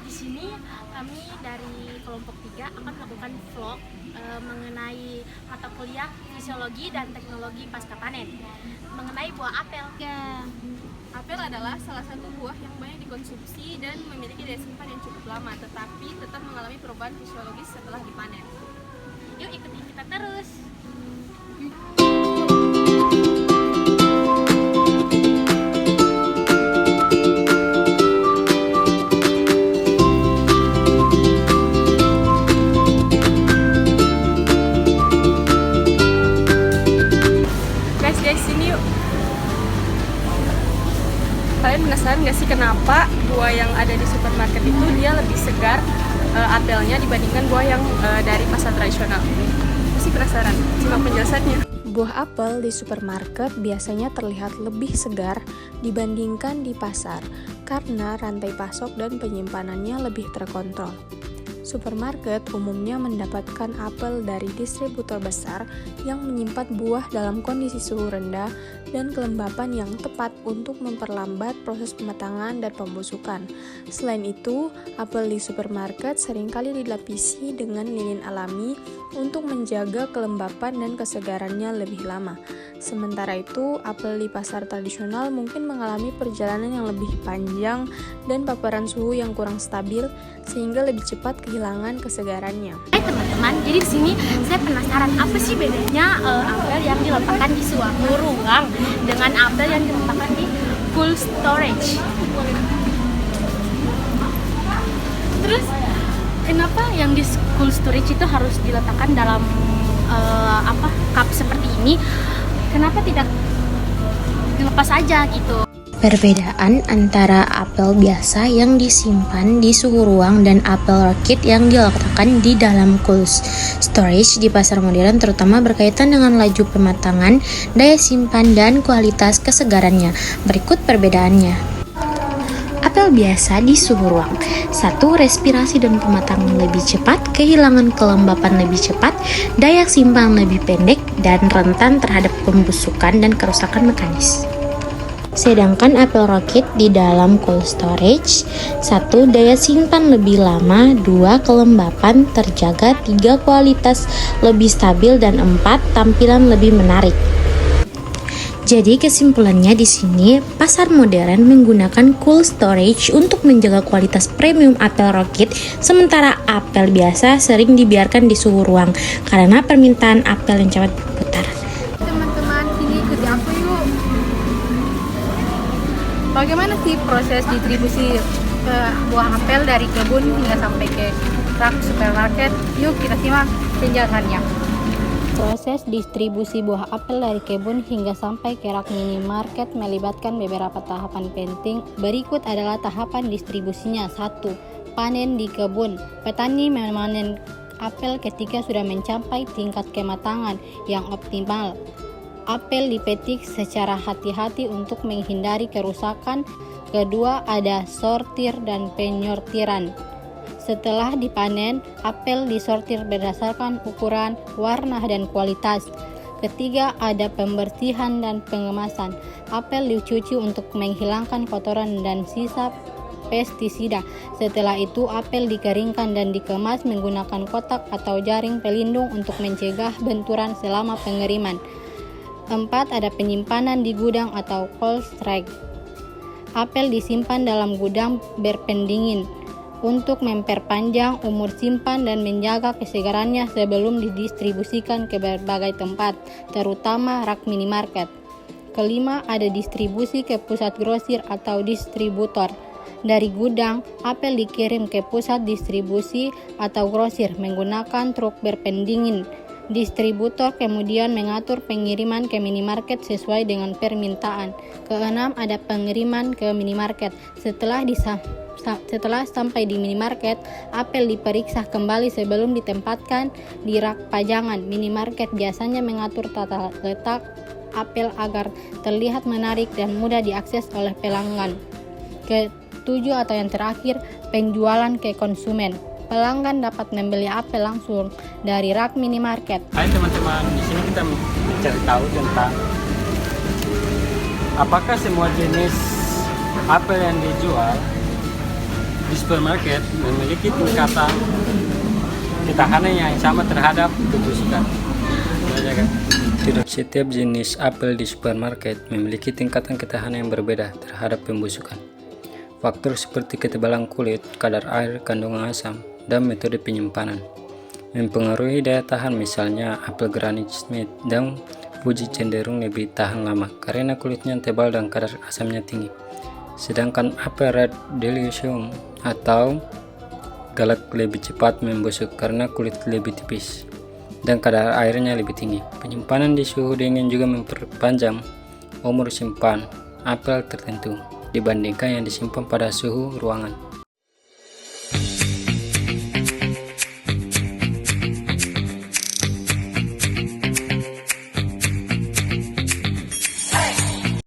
Di sini kami dari kelompok 3 akan melakukan vlog mengenai mata kuliah fisiologi dan teknologi pasca panen mengenai buah apel. Ya, apel adalah salah satu buah yang banyak dikonsumsi dan memiliki daya simpan yang cukup lama, tetapi tetap mengalami perubahan fisiologis setelah dipanen. Yuk ikuti kita terus. Guys, sini yuk. Kalian penasaran gak sih kenapa buah yang ada di supermarket itu dia lebih segar apelnya dibandingkan buah yang dari pasar tradisional? Pasti penasaran? Simak penjelasannya. Buah apel di supermarket biasanya terlihat lebih segar dibandingkan di pasar karena rantai pasok dan penyimpanannya lebih terkontrol. Supermarket umumnya mendapatkan apel dari distributor besar yang menyimpan buah dalam kondisi suhu rendah dan kelembapan yang tepat untuk memperlambat proses pematangan dan pembusukan. Selain itu, apel di supermarket seringkali dilapisi dengan lilin alami untuk menjaga kelembapan dan kesegarannya lebih lama. Sementara itu, apel di pasar tradisional mungkin mengalami perjalanan yang lebih panjang dan paparan suhu yang kurang stabil sehingga lebih cepat kehilangan kesegarannya. Hai teman-teman, jadi di sini saya penasaran apa sih bedanya apel yang diletakkan di suatu ruang dengan apel yang diletakkan di cold storage. Terus kenapa yang di cold storage itu harus diletakkan dalam cup seperti ini? Kenapa tidak dilepas aja gitu? Perbedaan antara apel biasa yang disimpan di suhu ruang dan apel orchid yang diletakkan di dalam cold storage di pasar modern terutama berkaitan dengan laju pematangan, daya simpan, dan kualitas kesegarannya. Berikut perbedaannya. Apel biasa di suhu ruang. 1. Respirasi dan pematangan lebih cepat, kehilangan kelembapan lebih cepat, daya simpan lebih pendek, dan rentan terhadap pembusukan dan kerusakan mekanis. Sedangkan apel orchid di dalam cold storage, 1. Daya simpan lebih lama, 2. Kelembapan terjaga, 3. Kualitas lebih stabil, dan 4. Tampilan lebih menarik. Jadi kesimpulannya di sini, pasar modern menggunakan cold storage untuk menjaga kualitas premium apel orchid, sementara apel biasa sering dibiarkan di suhu ruang karena permintaan apel yang cepat berputar. Teman-teman, sini ikuti aku yuk. Bagaimana sih proses distribusi buah apel dari kebun hingga sampai ke rak supermarket? Yuk kita simak penjelasannya. Proses distribusi buah apel dari kebun hingga sampai ke rak minimarket melibatkan beberapa tahapan penting. Berikut adalah tahapan distribusinya. 1. Panen di kebun. Petani memanen apel ketika sudah mencapai tingkat kematangan yang optimal. Apel dipetik secara hati-hati untuk menghindari kerusakan. Kedua, ada sortir dan penyortiran. Setelah dipanen, apel disortir berdasarkan ukuran, warna, dan kualitas. Ketiga, ada pembersihan dan pengemasan. Apel dicuci untuk menghilangkan kotoran dan sisa pestisida. Setelah itu, apel dikeringkan dan dikemas menggunakan kotak atau jaring pelindung untuk mencegah benturan selama pengiriman. 4. Ada penyimpanan di gudang atau cold storage. Apel disimpan dalam gudang berpendingin untuk memperpanjang umur simpan dan menjaga kesegarannya sebelum didistribusikan ke berbagai tempat, terutama rak minimarket. Kelima, ada distribusi ke pusat grosir atau distributor. Dari gudang, apel dikirim ke pusat distribusi atau grosir menggunakan truk berpendingin. Distributor kemudian mengatur pengiriman ke minimarket sesuai dengan permintaan. Keenam, ada pengiriman ke minimarket. Setelah sampai di minimarket, apel diperiksa kembali sebelum ditempatkan di rak pajangan. Minimarket biasanya mengatur tata letak apel agar terlihat menarik dan mudah diakses oleh pelanggan. Ketujuh atau yang terakhir, penjualan ke konsumen. Pelanggan dapat membeli apel langsung dari rak minimarket. Hai teman-teman, di sini kita mencari tahu tentang apakah semua jenis apel yang dijual di supermarket memiliki tingkatan ketahanan yang sama terhadap pembusukan. Tidak setiap jenis apel di supermarket memiliki tingkatan ketahanan yang berbeda terhadap pembusukan. Faktor seperti ketebalan kulit, kadar air, kandungan asam, dan metode penyimpanan mempengaruhi daya tahan. Misalnya, apel Granny Smith dan Fuji cenderung lebih tahan lama karena kulitnya tebal dan kadar asamnya tinggi. Sedangkan apel Red Delicious atau Galak lebih cepat membusuk karena kulit lebih tipis dan kadar airnya lebih tinggi. Penyimpanan di suhu dingin juga memperpanjang umur simpan apel tertentu dibandingkan yang disimpan pada suhu ruangan.